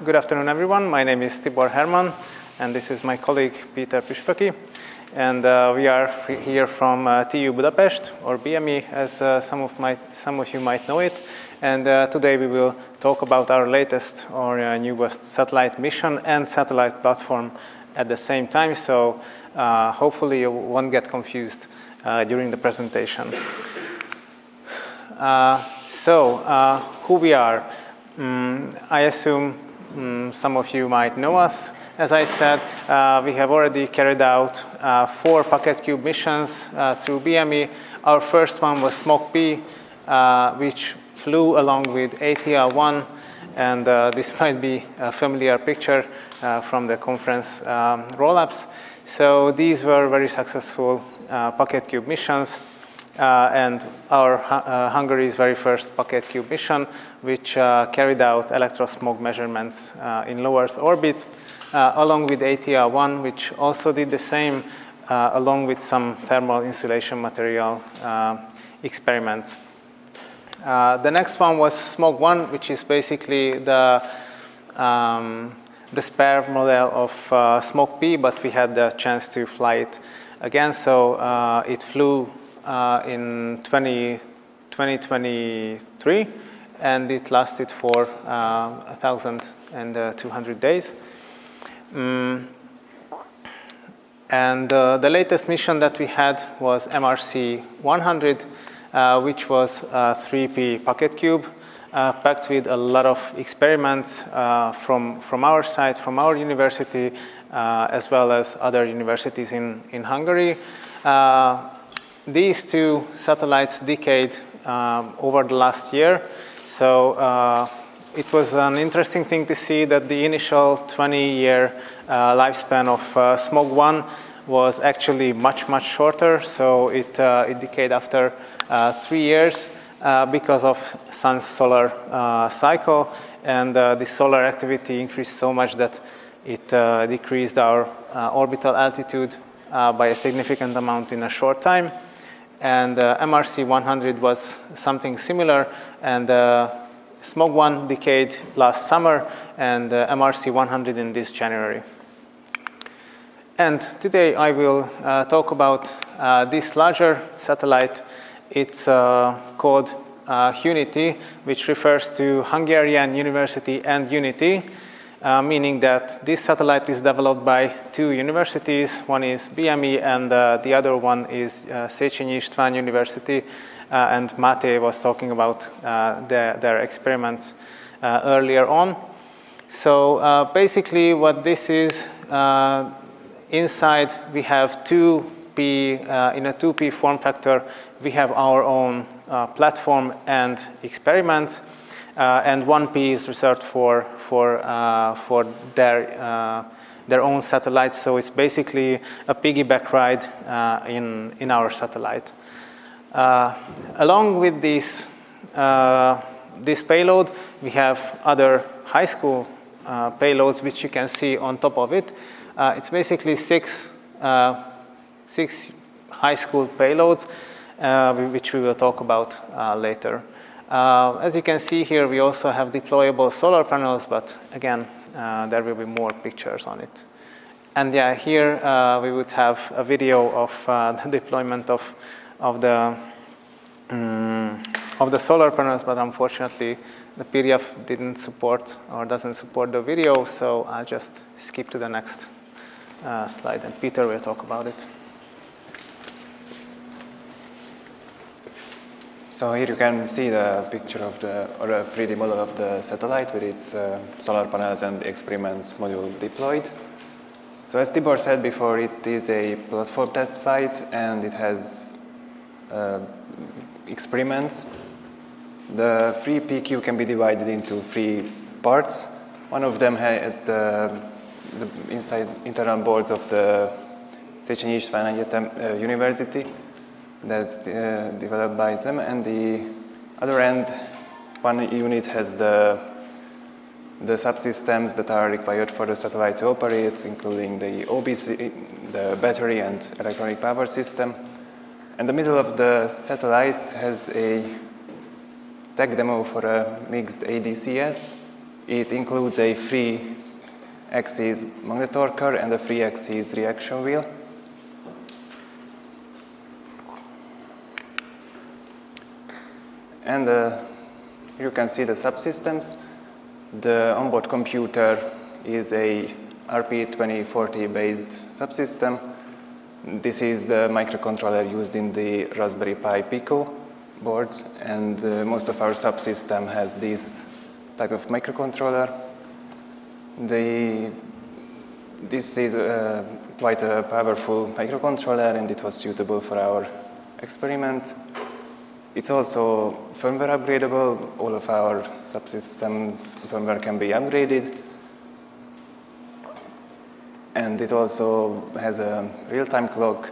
Good afternoon, everyone. My name is Tibor Herman, and this is my colleague Péter Püspöki. And we are here from TU Budapest, or BME, as some of you might know it. And today we will talk about our latest or newest satellite mission and satellite platform at the same time. So hopefully you won't get confused during the presentation. Who we are. I assume some of you might know us. As I said, we have already carried out 4 PocketQube missions through BME. Our first one was SMOG, which flew along with ATR-1, and this might be a familiar picture from the conference roll-ups. So these were very successful PocketQube missions. And our Hungary's very first PocketQube mission, which carried out electrosmog measurements in low Earth orbit, along with ATR-1, which also did the same, along with some thermal insulation material experiments. The next one was SMOG-1, which is basically the spare model of SMOG-P, but we had the chance to fly it again. So it flew in 2023, and it lasted for 1,200 days. And the latest mission that we had was MRC-100, which was a 3P PocketQube, packed with a lot of experiments from our side, from our university, as well as other universities in Hungary. These 2 satellites decayed over the last year. So it was an interesting thing to see that the initial 20-year lifespan of SMOG-1 was actually much shorter. So it decayed after 3 years because of sun's solar cycle. And the solar activity increased so much that it decreased our orbital altitude by a significant amount in a short time. And MRC-100 was something similar, and SMOG-1 decayed last summer, and MRC-100 in this January. And today I will talk about this larger satellite. It's called HUNITY, which refers to Hungarian University and Unity, meaning that this satellite is developed by 2 universities. One is BME, and the other one is Széchenyi István University. And Mate was talking about their experiments earlier on. So basically what this is, inside we have 2P, in a 2P form factor, we have our own platform and experiments. And 1P is reserved for their own satellites. So it's basically a piggyback ride in our satellite. Along with this payload, we have other high school payloads, which you can see on top of it. It's basically 6 high school payloads, which we will talk about later. As you can see here, we also have deployable solar panels, but again, there will be more pictures on it. And yeah, here we would have a video of the deployment of the solar panels, but unfortunately, the PDF didn't support or doesn't support the video, so I'll just skip to the next slide, and Péter will talk about it. So here you can see the picture of or a 3D model of the satellite with its solar panels and experiments module deployed. So as Tibor said before, it is a platform test flight, and it has experiments. The 3PQ can be divided into 3 parts. One of them has the internal boards of the Széchenyi István University. That's developed by them, and the other end, one unit has the subsystems that are required for the satellite to operate, including the OBC, the battery and electronic power system. And the middle of the satellite has a tech demo for a mixed ADCS It includes a 3-axis magnetometer and a 3-axis reaction wheel. And you can see the subsystems. The onboard computer is a RP2040 based subsystem. This is the microcontroller used in the Raspberry Pi Pico boards, and most of our subsystem has this type of microcontroller. This is quite a powerful microcontroller, and it was suitable for our experiments. It's also firmware upgradable. All of our subsystems firmware can be upgraded. And it also has a real-time clock.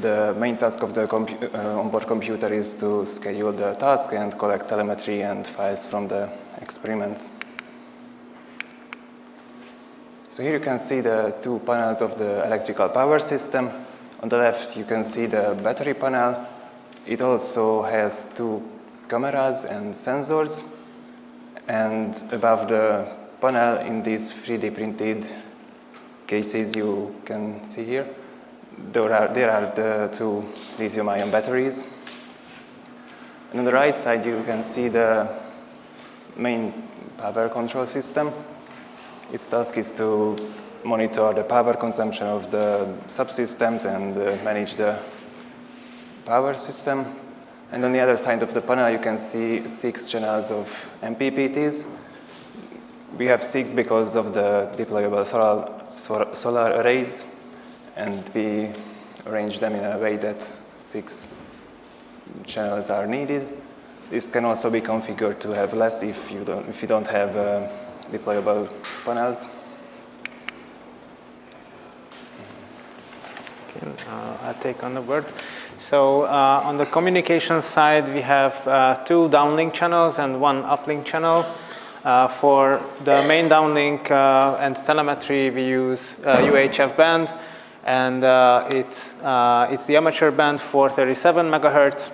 The main task of the onboard computer is to schedule the task and collect telemetry and files from the experiments. So here you can see the two panels of the electrical power system. On the left, you can see the battery panel. It also has two cameras and sensors. And above the panel, in these 3D printed cases you can see here, there are the two lithium-ion batteries. And on the right side, you can see the main power control system. Its task is to monitor the power consumption of the subsystems and manage the power system. And on the other side of the panel, you can see 6 channels of MPPTs. We have 6 because of the deployable solar arrays, and we arrange them in a way that 6 channels are needed. This can also be configured to have less if you don't have deployable panels. Okay, I'll take on the word. So on the communication side, we have 2 downlink channels and 1 uplink channel. For the main downlink and telemetry, we use UHF band, and it's the amateur band for 37 megahertz,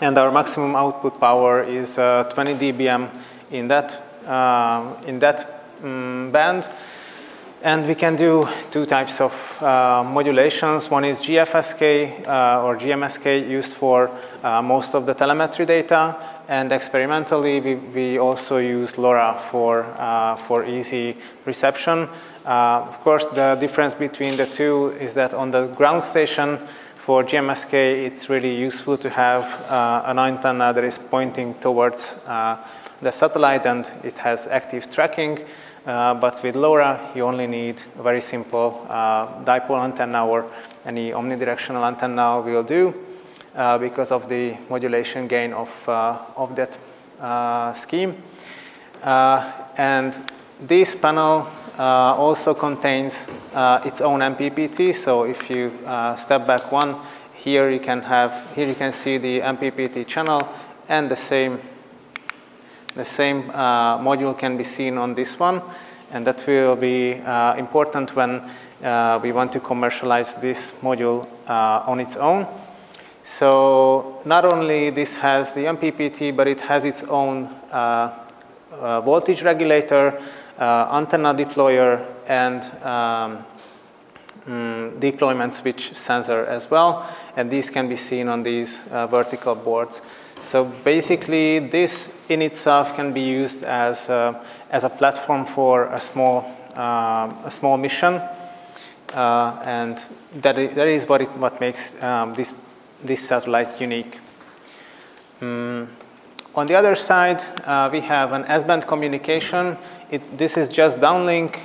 and our maximum output power is 20 dBm in that band. And we can do 2 types of modulations. One is GFSK or GMSK, used for most of the telemetry data. And experimentally, we also use LoRa for easy reception. Of course, the difference between the two is that on the ground station for GMSK, it's really useful to have an antenna that is pointing towards the satellite, and it has active tracking. But with LoRa, you only need a very simple dipole antenna, or any omnidirectional antenna will do, because of the modulation gain of that scheme. And this panel also contains its own MPPT. So if you step back one, here you can see the MPPT channel, and the same module can be seen on this one, and that will be important when we want to commercialize this module on its own. So not only this has the MPPT, but it has its own voltage regulator, antenna deployer, and deployment switch sensor as well, and these can be seen on these vertical boards. So basically, this in itself can be used as a platform for a small mission, and that is what makes this satellite unique. On the other side, we have an S-band communication. This is just downlink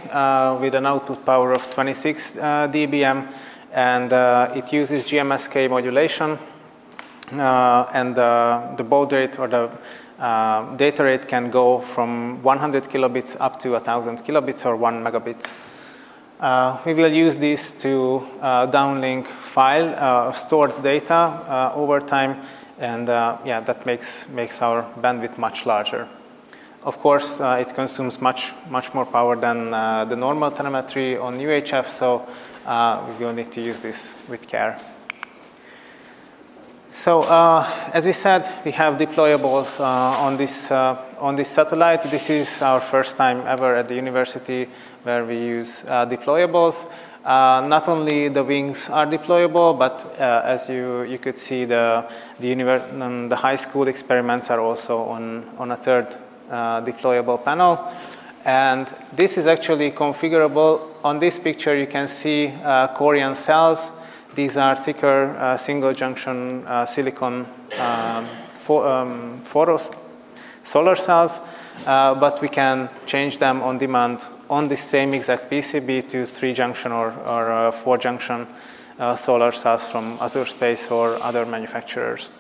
with an output power of 26 dBm, and it uses GMSK modulation. And the baud rate, or the data rate, can go from 100 kilobits up to 1,000 kilobits, or 1 megabit. We will use this to downlink file stored data over time, and yeah, that makes our bandwidth much larger. Of course, it consumes much more power than the normal telemetry on UHF, so we will need to use this with care. So as we said, we have deployables on this satellite. This is our first time ever at the university where we use deployables. Not only the wings are deployable, but as you could see, the high school experiments are also on a third deployable panel. And this is actually configurable. On this picture, you can see Korean cells. These are thicker single junction silicon solar cells, but we can change them on demand on the same exact PCB to 3-junction or 4-junction solar cells from Azure Space or other manufacturers.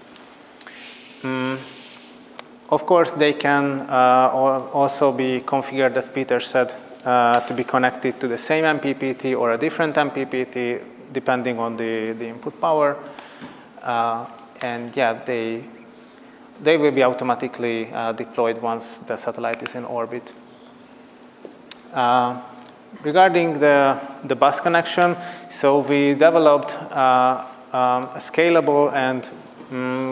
Of course, they can also be configured, as Peter said, to be connected to the same MPPT or a different MPPT, depending on the input power. And yeah, they will be automatically deployed once the satellite is in orbit. Regarding the bus connection, so we developed a scalable and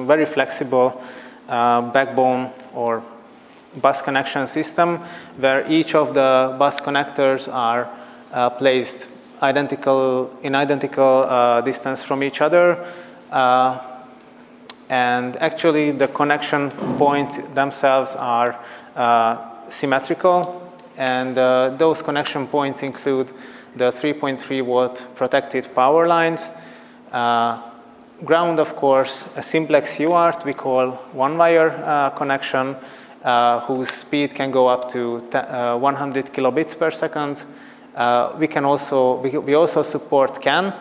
very flexible backbone or bus connection system where each of the bus connectors are placed in identical distance from each other. And actually, the connection points themselves are symmetrical. And those connection points include the 3.3 watt protected power lines, ground, of course, a simplex UART we call one-wire connection, whose speed can go up to 100 kilobits per second. We also support CAN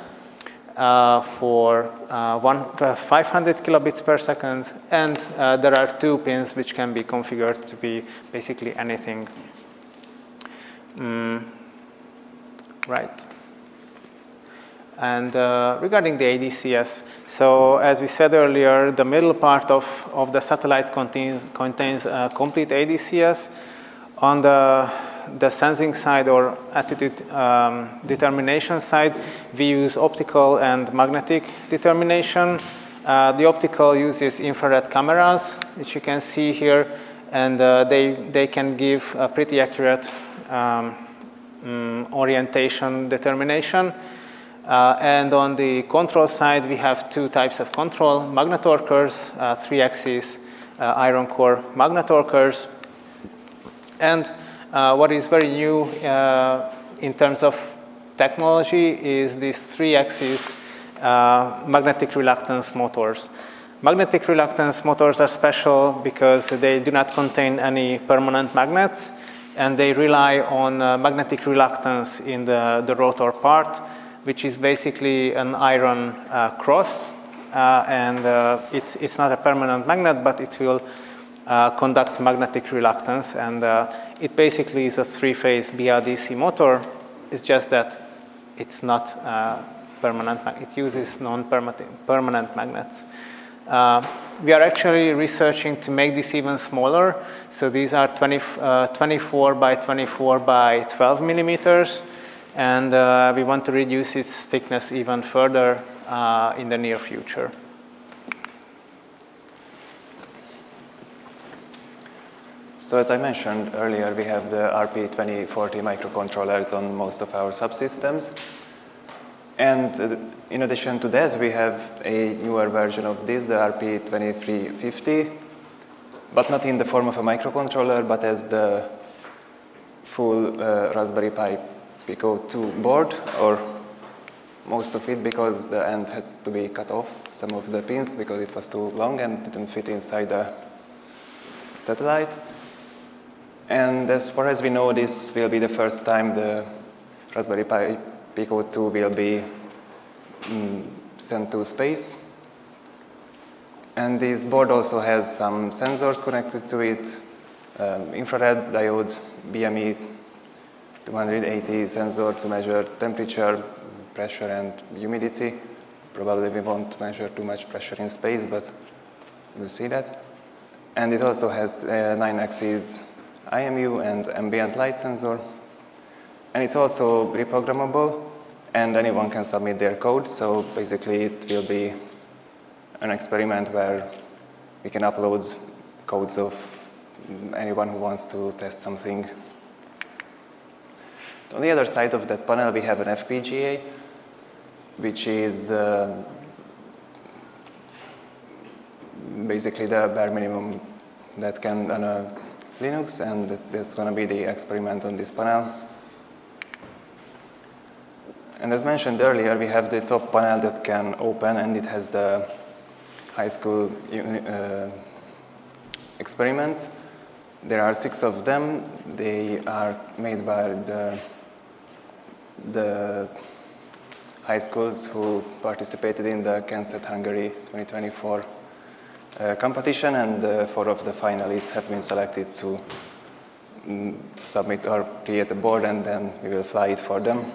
for 500 kilobits per second, and there are 2 pins which can be configured to be basically anything. Right. And regarding the ADCS, so as we said earlier, the middle part of the satellite contains a complete ADCS. On the sensing side or attitude determination side, we use optical and magnetic determination. The optical uses infrared cameras, which you can see here, and they can give a pretty accurate orientation determination. And on the control side, we have 2 types of control: magnetorquers, 3-axis iron core magnetorquers. And what is very new in terms of technology is these 3-axis magnetic reluctance motors. Magnetic reluctance motors are special because they do not contain any permanent magnets, and they rely on magnetic reluctance in the rotor part, which is basically an iron cross. And it's not a permanent magnet, but it will conduct magnetic reluctance. And it basically is a 3-phase BLDC motor. It's just that it's not permanent. It uses non-permanent magnets. We are actually researching to make this even smaller. So these are 24 by 24 by 12 millimeters. And we want to reduce its thickness even further in the near future. So as I mentioned earlier, we have the RP2040 microcontrollers on most of our subsystems. And in addition to that, we have a newer version of this, the RP2350, but not in the form of a microcontroller, but as the full Raspberry Pi Pico 2 board, or most of it, because the end had to be cut off, some of the pins, because it was too long and didn't fit inside the satellite. And as far as we know, this will be the first time the Raspberry Pi Pico 2 will be sent to space. And this board also has some sensors connected to it, infrared diode, BME 280 sensor to measure temperature, pressure, and humidity. Probably we won't measure too much pressure in space, but you'll see that. And it also has a 9-axis IMU and ambient light sensor. And it's also reprogrammable, and anyone can submit their code. So basically, it will be an experiment where we can upload codes of anyone who wants to test something. On the other side of that panel, we have an FPGA, which is basically the bare minimum that can run a Linux, and that's going to be the experiment on this panel. And as mentioned earlier, we have the top panel that can open, and it has the high school experiments. There are 6 of them. They are made by the high schools who participated in the CubeSat Hungary 2024 competition, and 4 of the finalists have been selected to submit or create a board, and then we will fly it for them.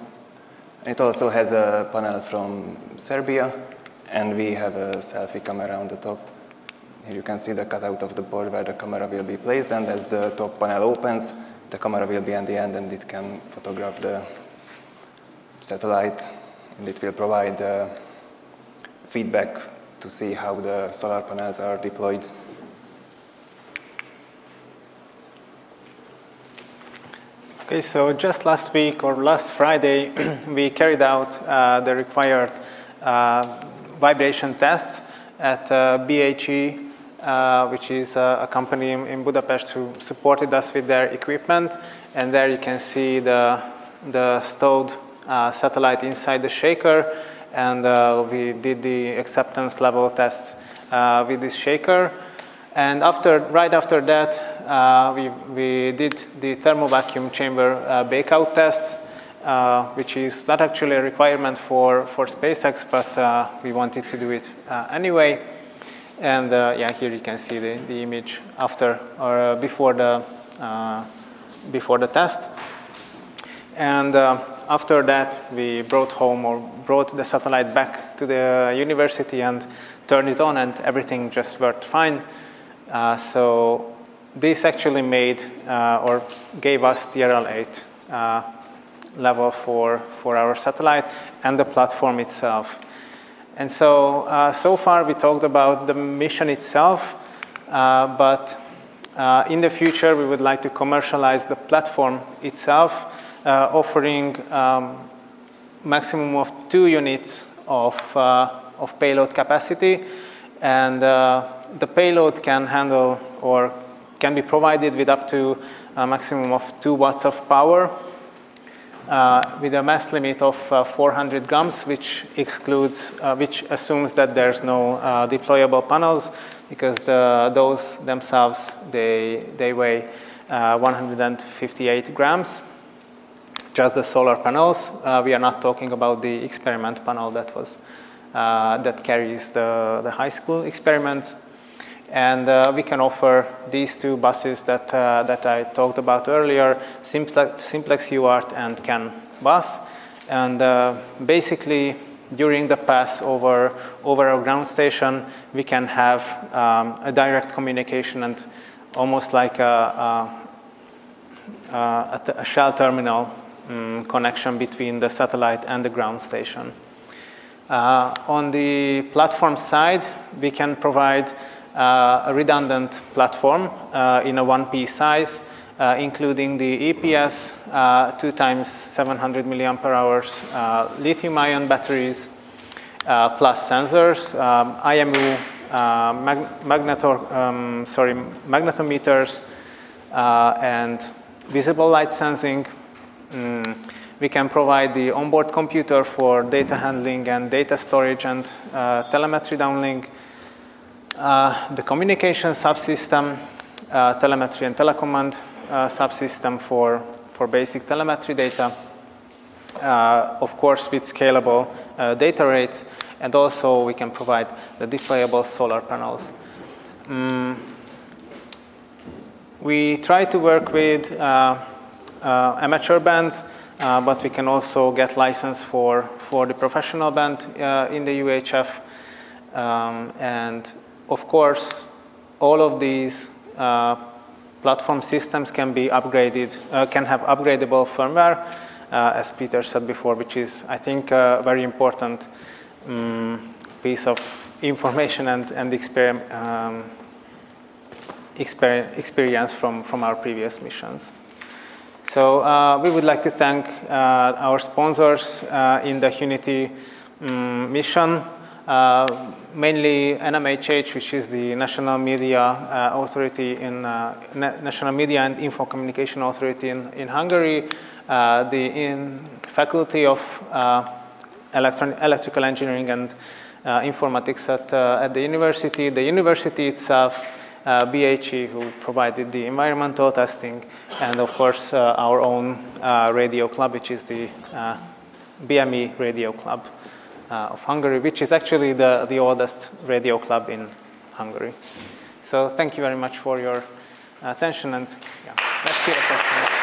It also has a panel from Serbia, and we have a selfie camera on the top. Here you can see the cutout of the board where the camera will be placed, and as the top panel opens, the camera will be on the end, and it can photograph the satellite, and it will provide feedback to see how the solar panels are deployed. Okay, so just last week or last Friday, we carried out the required vibration tests at BHE, which is a company in Budapest who supported us with their equipment. And there you can see the stowed satellite inside the shaker. And we did the acceptance level test with this shaker. And right after that, we did the thermal vacuum chamber bakeout test, which is not actually a requirement for SpaceX, but we wanted to do it anyway. And yeah, here you can see the image after or before the test. And after that, we brought the satellite back to the university and turned it on, and everything just worked fine. So this actually made or gave us TRL-8 level for our satellite and the platform itself. And so, so far we talked about the mission itself, but in the future we would like to commercialize the platform itself, offering maximum of 2 units of payload capacity, and the payload can handle or can be provided with up to a maximum of 2 watts of power, with a mass limit of 400 grams, which assumes that there's no deployable panels, because those themselves they weigh 158 grams. Just the solar panels. We are not talking about the experiment panel that carries the high school experiments. And we can offer these 2 buses that I talked about earlier, Simplex UART and CAN bus. And basically, during the pass over our ground station, we can have a direct communication and almost like a shell terminal connection between the satellite and the ground station. On the platform side, we can provide a redundant platform in a 1-piece size, including the EPS, 2 times 700 milliampere hours lithium-ion batteries, plus sensors, IMU magnetometers, and visible light sensing. We can provide the onboard computer for data handling and data storage and telemetry downlink. The communication subsystem, telemetry and telecommand subsystem for basic telemetry data, of course with scalable data rates, and also we can provide the deployable solar panels. We try to work with amateur bands, but we can also get license for the professional band in the UHF, and of course, all of these platform systems can be upgraded, can have upgradable firmware, as Peter said before, which is, I think, a very important piece of information and experience from our previous missions. So we would like to thank our sponsors in the HUNITY mission, mainly NMHH, which is the National Media Authority National Media and Info Communication Authority in Hungary, the Faculty of Electrical Engineering and Informatics at the university itself, BHE, who provided the environmental testing, and of course our own radio club, which is the BME Radio Club of Hungary, which is actually the oldest radio club in Hungary. So thank you very much for your attention, and yeah, let's hear a question.